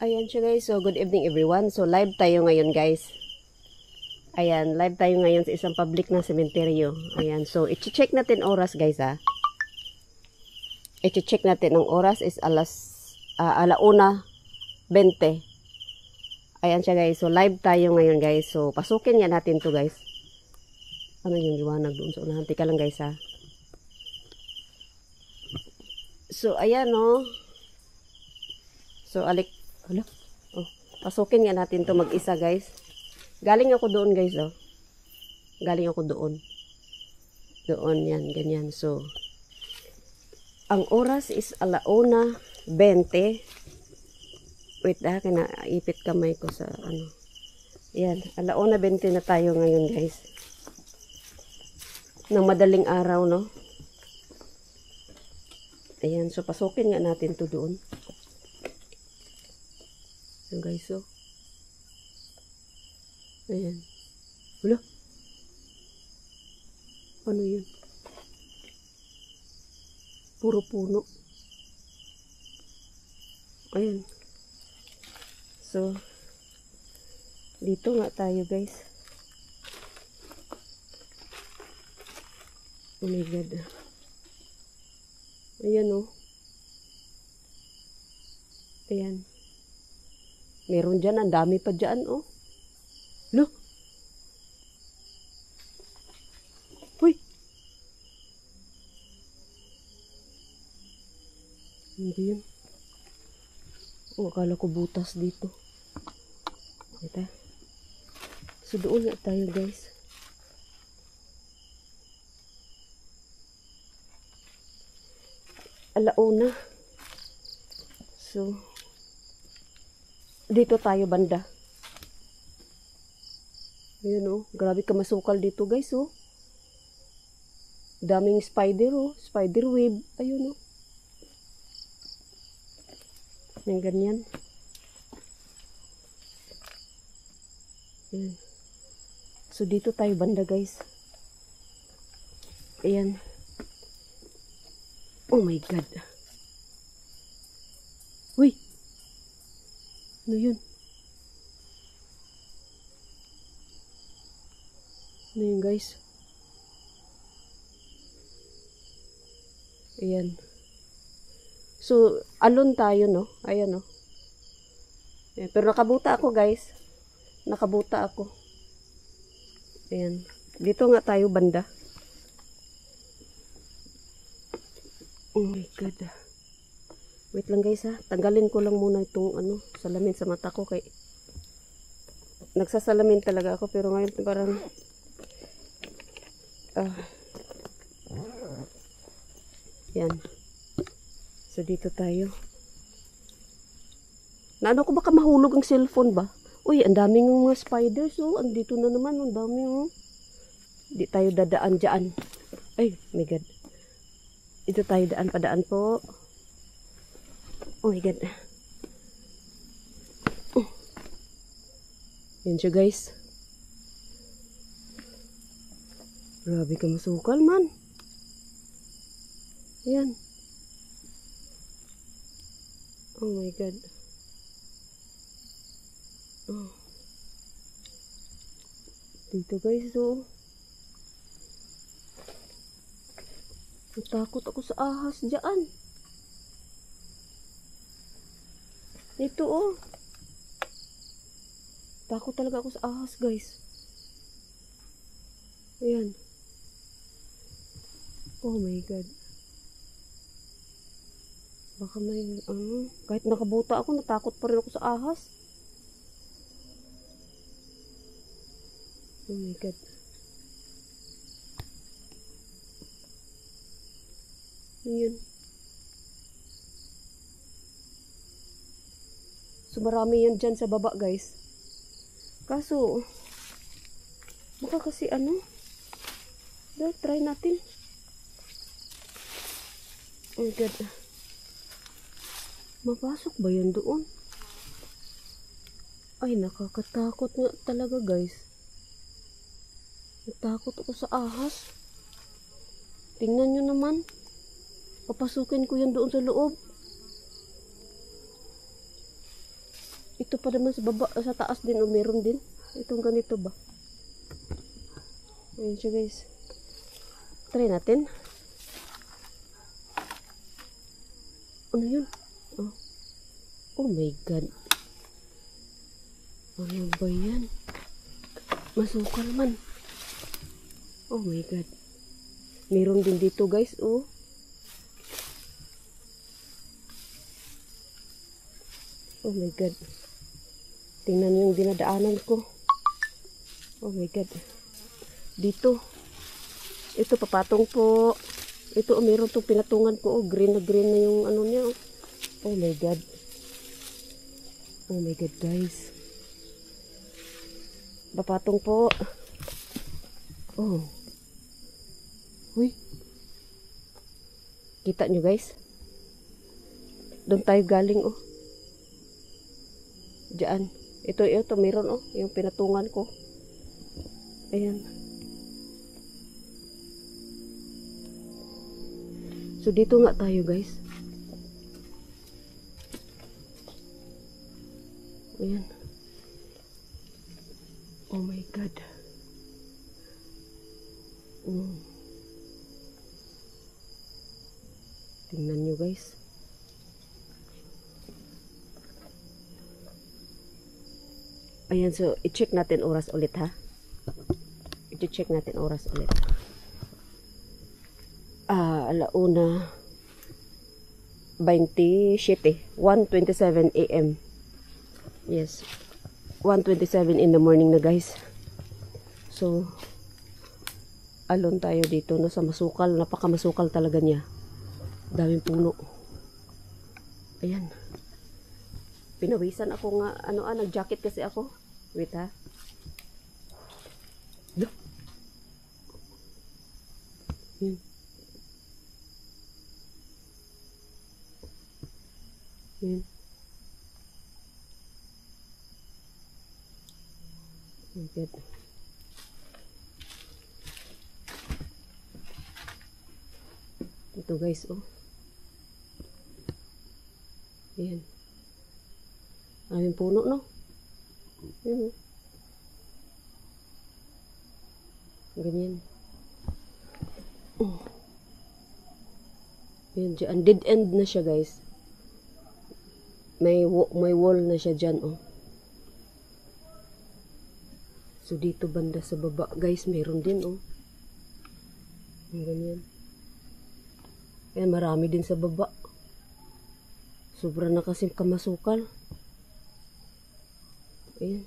Ayan siya guys. So, good evening everyone. So, live tayo ngayon guys. Ayan, live tayo ngayon sa isang public na sementeryo. Ayan, so, i-check natin oras guys ha. I-check natin ang oras is alauna 20. Ayan siya guys. So, live tayo ngayon guys. So, pasukin nga natin to guys. Ano yung liwanag doon sa unahan? Tika lang guys ha. So, ayan o. So, hala. Oh, pasukin nga natin to mag-isa guys. Galing ako doon guys oh. Galing ako doon. Doon yan, ganyan. So, ang oras is alauna 20. Wait kinaipit kamay ko sa ano. Yan, alauna 20 na tayo ngayon guys. Ng madaling araw no. Ayan, so pasukin nga natin to doon. Ayan guys, so. Ayan. Wala. Ano yun? Puro puno. Ayan. So, dito nga tayo guys. Oh my God. Ayan oh. Ayan. Meron dyan, ang dami pa dyan, oh. Look. Uy. Hindi yun. Oh, akala ko butas dito. Ito. So, doon nga tayo, guys. Alauna. So, dito tayo banda. Ayan oh. Grabe ka masukal dito guys oh. Daming spider oh. Spider web. Ayun oh. Yan ganyan. Ayan. So dito tayo banda guys. Ayan. Oh my God. Uy. Ano yun? Ano yun guys? Ayan. So, alon tayo no? Ayan no? Ayan. Pero nakabuta ako guys. Nakabuta ako. Ayan. Dito nga tayo banda. Oh my God. Wait lang guys ha. Tanggalin ko lang muna itong ano, salamin sa mata ko kay nagsasalamin talaga ako pero ngayon parang yan. So dito tayo. Naano ko baka mahulog ang cellphone ba? Uy, ang daming mga spiders oh. Andito na naman, ang dami oh. Di tayo dadaan dyan. Ay, my God. Ito tayo padaan po. Oh my God. Oh. Yan siya guys. Grabe ka masukal man. Yan. Oh my God. Oh. Dito guys oh. Natakot ako sa ahas dyan. Ito oh. Takot talaga ako sa ahas guys. Ayan. Oh my God. Baka may kahit nakabuta ako, natakot pa rin ako sa ahas. Oh my God. Ayan. So, marami yan dyan sa baba, guys. Kaso, baka kasi ano, try natin. Oh my God. Mapasok ba yan doon? Ay, nakakatakot nga talaga, guys. Natakot ako sa ahas. Tingnan nyo naman. Papasukin ko yan doon sa loob. Dito pa naman sa baba, sa taas din, o meron din. Itong ganito ba? Ayan siya guys. Try natin. Ano yun? Oh, oh my god. Ano ba yan? Masukal man. Oh my god. Meron din dito guys, oh. Oh my god. Tingnan yung dinadaanan ko. Oh my god. Dito. Ito papatong po. Ito meron tong pinatungan ko. Oh, green na yung ano niya. Oh my god. Oh my god guys. Papatong po. Oh. Uy. Kita nyo guys. Doon tayo galing oh. Diyan. Ito meron oh, yung pinatungan ko. Ayan. So dito nga tayo guys. Ayan. Oh my god. Tingnan nyo guys. Ayan, so i-check natin oras ulit ha. I-check natin oras ulit. Alauna 27, 1:27 AM. Yes. 1:27 in the morning na guys. So alon tayo dito no sa masukal, napakamasukal talaga niya. Daming puno. Ayan. Pinawisan ako nga nag-jacket kasi ako. Wait ha. Look. Yan. Yan. Oh, good. Ito guys, oh. Yan. Aming puno, no? Yan, oh. Ganyan. Oh. Yan dyan. Dead end na siya, guys. May wall na siya dyan, oh. So, dito banda sa baba, guys, meron din, oh. Ganyan. Ayan, marami din sa baba. Sobra na kasi kamasukal. Ayan.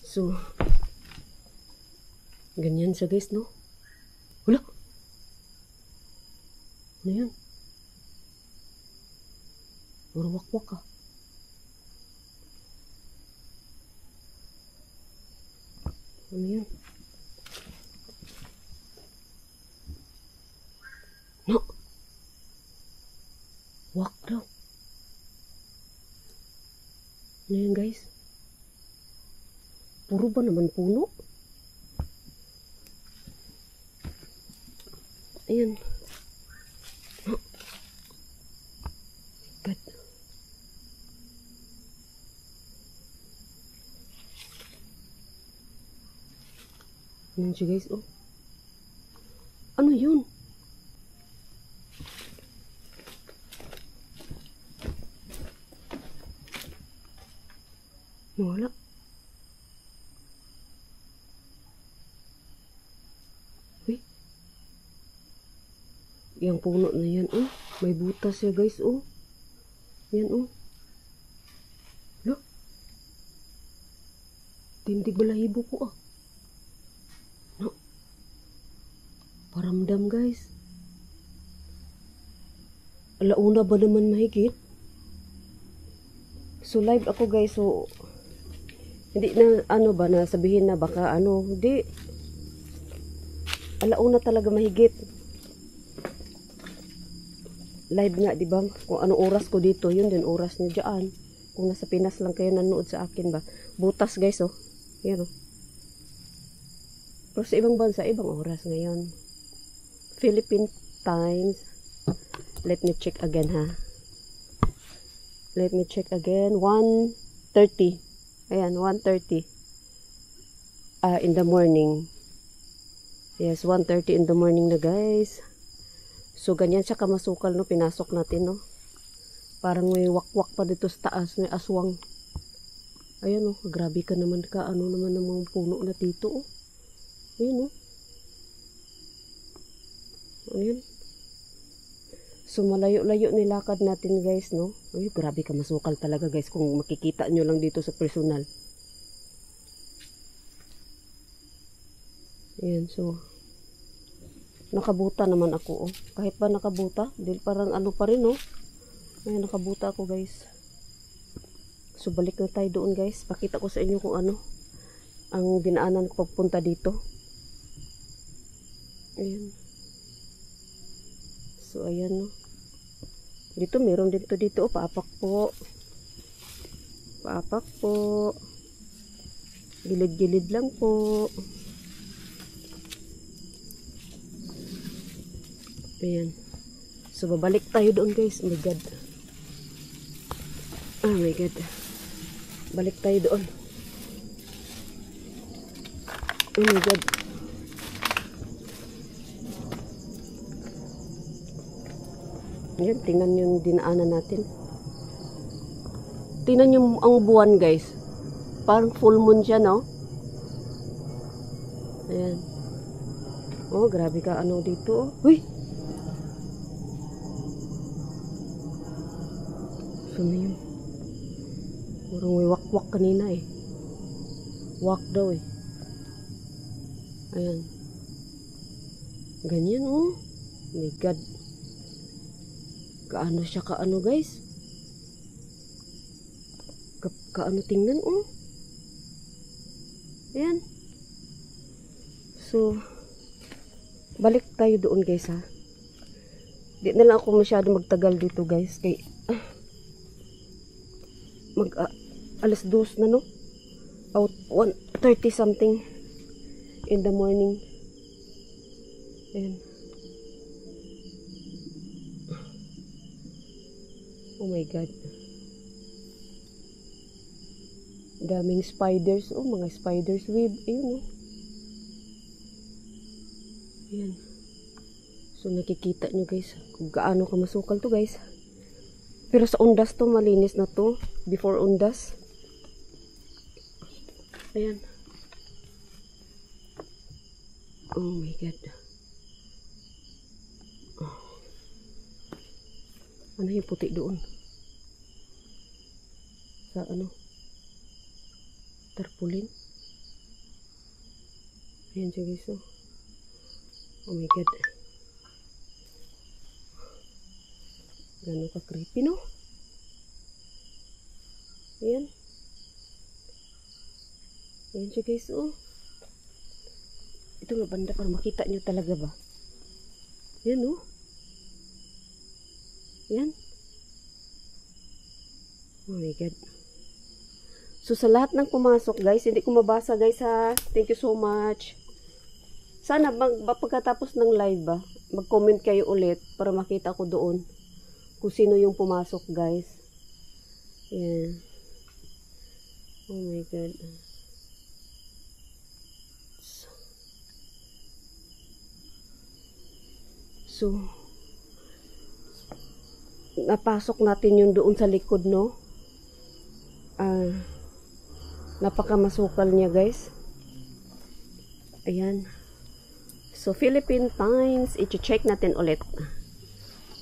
So, ganyan siya guys, no? Wala! Ano yan? Warwak-wak ka. Ano yan? No! Wak daw. Ano yan guys? Puro ba naman puno? Ayan. No. God. Ayan siya guys, oh. Ano yun? Wala. Uy. Yang puno na yan, oh. May butas siya, guys, oh. Yan, oh. Look. Tindig balahibo ko, ah. No. Paramdam, guys. Alauna ba naman mahigit? So, live ako, guys, so hindi na na sabihin na baka hindi. Alauna talaga mahigit. Live nga, di ba? Kung ano oras ko dito, yun din oras niyo diyan. Kung nasa Pinas lang kayo nanood sa akin ba. Butas guys, oh. Yan, oh. Pero sa ibang bansa, ibang oras ngayon. Philippine times. Let me check again, ha. Let me check again. 1:30. Ayan, 1:30. In the morning. Yes, 1:30 in the morning na guys. So, ganyan siya kamasukal, no? Pinasok natin, no? Parang may wakwak pa dito sa taas. May aswang. Ayan, no? Grabe ka naman ka. Ano naman ng mga puno na dito, oh. Ayan, no? Ayan. So, malayo-layo nilakad natin guys, no? Ay, grabe ka masukal talaga guys kung makikita nyo lang dito sa personal. Ayan, so, nakabuta naman ako, oh. Kahit ba nakabuta, dahil parang ano pa rin, oh. Ayan, nakabuta ako guys. So, balik na tayo doon guys. Pakita ko sa inyo kung ano ang dinaanan ko pagpunta dito. Ayan. So, ayan, no? Dito, meron dito dito. Oh, paapak po. Paapak po. Gilid-gilid lang po. Ayan. So, babalik tayo doon, guys. Oh my God. Oh my God. Balik tayo doon. Oh my God. Ayan, tingnan yung dinaanan natin. Tingnan yung ang buwan guys. Parang full moon siya, no? Ayan. Oh, grabe ka ano dito. Oh. Uy! Saan yun? Parang may wakwak kanina eh. Wak daw eh. Ayan. Ganyan, oh. My God. Kaano siya kaano guys? Kaano tingnan, oh. Ayan. So, balik tayo doon guys ha. Di na lang ako masyado magtagal dito guys. Kay, alas 2 na, no? Out 1:30 something in the morning. Ayan. Oh my God. Daming spiders. Oh, mga spiders web. Ayun, oh. Ayan. So, nakikita nyo guys kung gaano kamasukal to guys. Pero sa undas to, malinis na to. Before undas. Ayan. Oh my God. Oh. Ano yung puti doon? Sa ano? Tarpaulin. Ayan siya guys, oh. Oh my God. Gano'n ka creepy, no? Ayan. Ayan siya guys, oh. Ito nga banda para makita nyo talaga ba? Ayan, oh. Ayan. Oh my God. So, sa lahat ng pumasok, guys, hindi ko mabasa, guys, ha. Thank you so much. Sana, pagkatapos ng live, ba, mag-comment kayo ulit para makita ko doon kung sino yung pumasok, guys. Ayan. Oh my God. So, napasok natin yung doon sa likod, no? Napakamasukal niya guys. Ayan. So, Philippine Times, i-check natin ulit.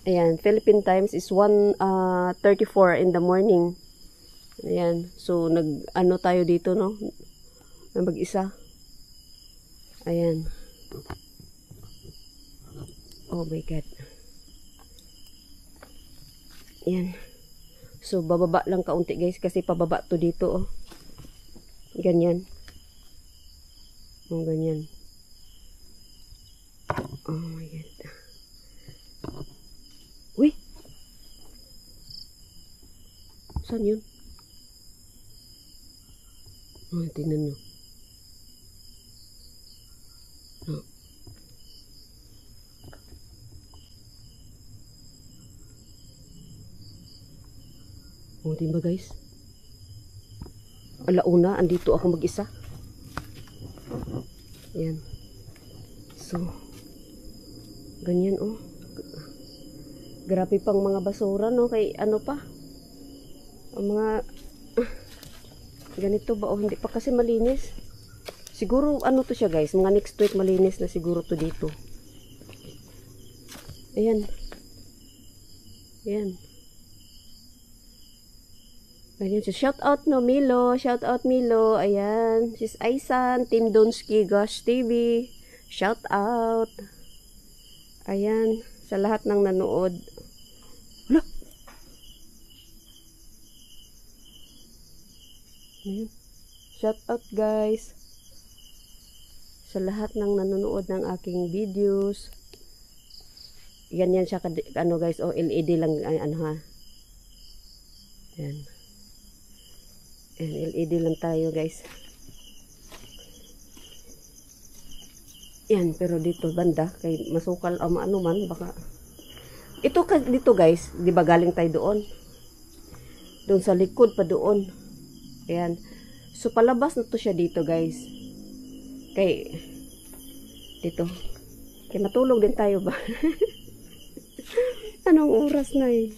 Ayan, Philippine Times is 1:34 in the morning. Ayan. So, ano tayo dito, no? Mag-isa. Ayan. Oh my God. Ayan. So, bababa lang kaunti guys kasi pababa to dito, oh. Ganyan. Oh, ganyan. Oh my God. Uy! Saan yun? Oh, tingnan nyo. Oh. O, diba guys? Alauna, andito ako mag-isa. Yan. So, ganyan oh. Grabe pang mga basura no, kay ano pa. Ang mga ganito ba oh, hindi pa kasi malinis. Siguro ano to siya guys, mga next week malinis na siguro to dito. Ayan. Ayan. Ayan. So, shout out no, Milo. Shout out Milo. Ayan. Sis Aisan. Team Donski Gosh TV. Shout out. Ayan. Sa lahat ng nanood. Wala. Ayan. Shout out guys. Sa lahat ng nanonood ng aking videos. Yan siya, ano guys, oh, LED lang, ano ha. Yan. Yan, LED lang tayo guys. Yan, pero dito banda, kay masukal, ano man, baka. Ito dito guys, di ba galing tayo doon? Doon sa likod pa doon. Ayan. So, palabas na to siya dito guys. Kay, dito. Kay matulog din tayo ba? Anong oras na eh?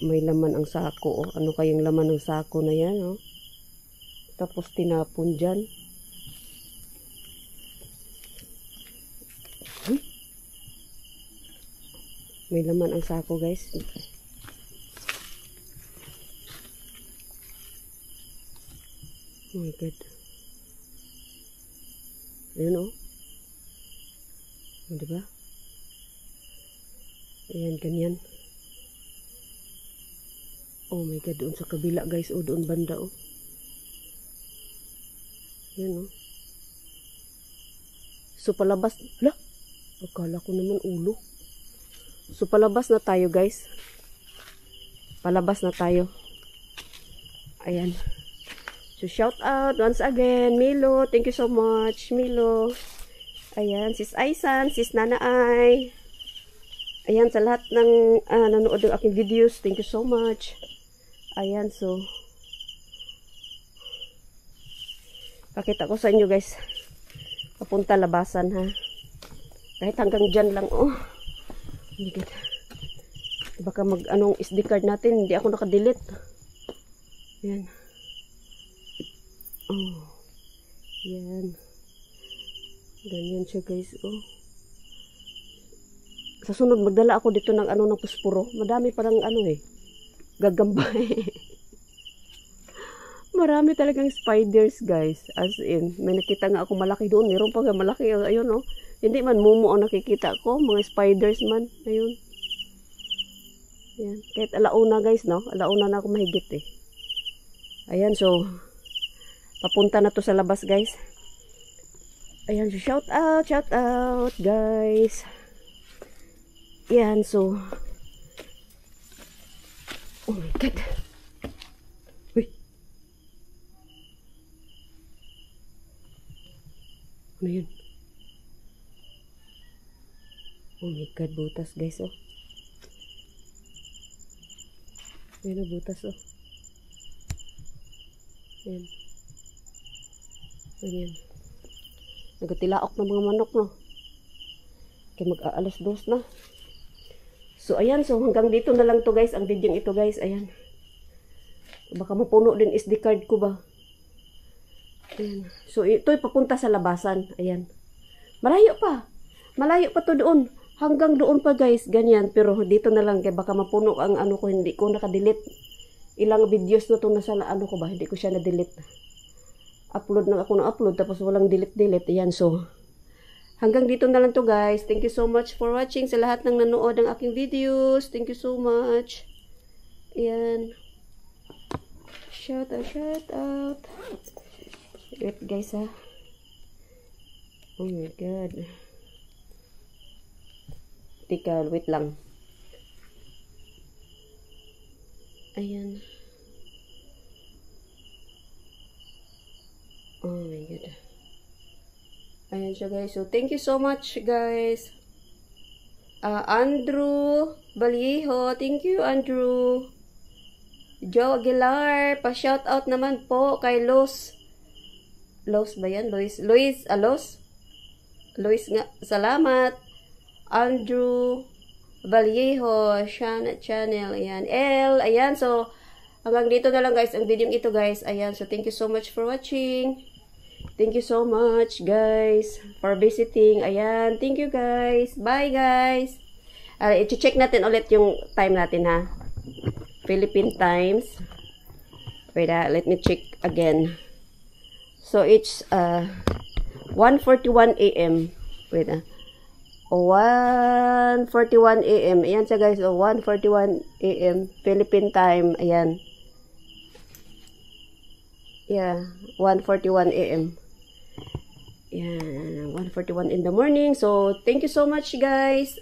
May laman ang sako. Oh. Ano kayang laman ng sako na yan? Oh? Tapos tinapon dyan. May laman ang sako guys. Oh my God. Ayan oh. Diba? Ayan, ganyan. Oh my God, doon sa kabila guys. Oh, doon banda oh. Ayan oh. So, palabas. Hala! Akala ko naman ulo. So, palabas na tayo guys. Palabas na tayo. Ayan. So, shout out once again. Milo, thank you so much. Milo. Ayan, sis Aisan, sis Nanaay. Ayan, sa lahat ng nanood ng aking videos, thank you so much. Ayan, so. Pakita ko sa inyo guys. Papunta labasan ha. Kahit hanggang dyan lang, oh. Oh my God. Baka anong SD card natin, hindi ako nakadelete. Ayan. Oh. Ayan. Ganyan siya guys, oh. Sa sunod, magdala ako dito ng ng puspuro. Madami parang gagamba eh. Marami talagang spiders guys. As in, may nakita nga ako malaki doon. Meron pa nga malaki, ayun oh. Hindi man mumu ang nakikita ko, mga spiders man. Ayun. Ayan. Kahit alauna guys, no? Alauna na ako mahigit eh. Ayan, so, papunta na to sa labas guys. Ayan, so shout out guys. Ayan, so oh my God. Uy. Ano yun? Oh my God, butas guys oh. Ayan oh, butas oh. Ayan. Ayan. Nagatilaok ng mga manok, no? Kaya mag-aalas 2 na. So, ayan. So, hanggang dito na lang to guys. Ang video ito, guys. Ayan. Baka mapuno din SD card ko ba? Ayan. So, ito'y papunta sa labasan. Ayan. Malayo pa. Malayo pa to doon. Hanggang doon pa, guys. Ganyan. Pero, dito na lang. Kaya baka mapuno ang ko. Hindi ko nakadelete. Ilang videos na to nasa ko ba? Hindi ko siya na-delete. Upload na ako ng upload tapos walang delete. Ayan, so hanggang dito na lang to guys. Thank you so much for watching sa lahat ng nanood ng aking videos. Thank you so much. Ayan. Shout out. Wait guys ha. Oh my God. Tika, wait lang. Ayan. Oh my God. Ayan siya guys. So, thank you so much guys. Andrew Balieho. Thank you, Andrew. Joe Aguilar, pa-shout out naman po kay Los. Los ba yan? Luis Alos? Luis nga, salamat. Andrew Vallejo, Shana Channel, ayan. Ayan, so, hanggang dito na lang guys, ang video ito guys, ayan. So, thank you so much for watching. Thank you so much guys for visiting. Ayan, thank you guys. Bye guys. I-check natin ulit yung time natin ha. Philippine times. Wait, let me check again. So it's 1:41 AM. Wait, 1:41 AM. Ayan siya guys, 1:41 AM Philippine time. Ayan. Yeah, 1:41 AM. Ayan, 1:41 in the morning. So, thank you so much guys.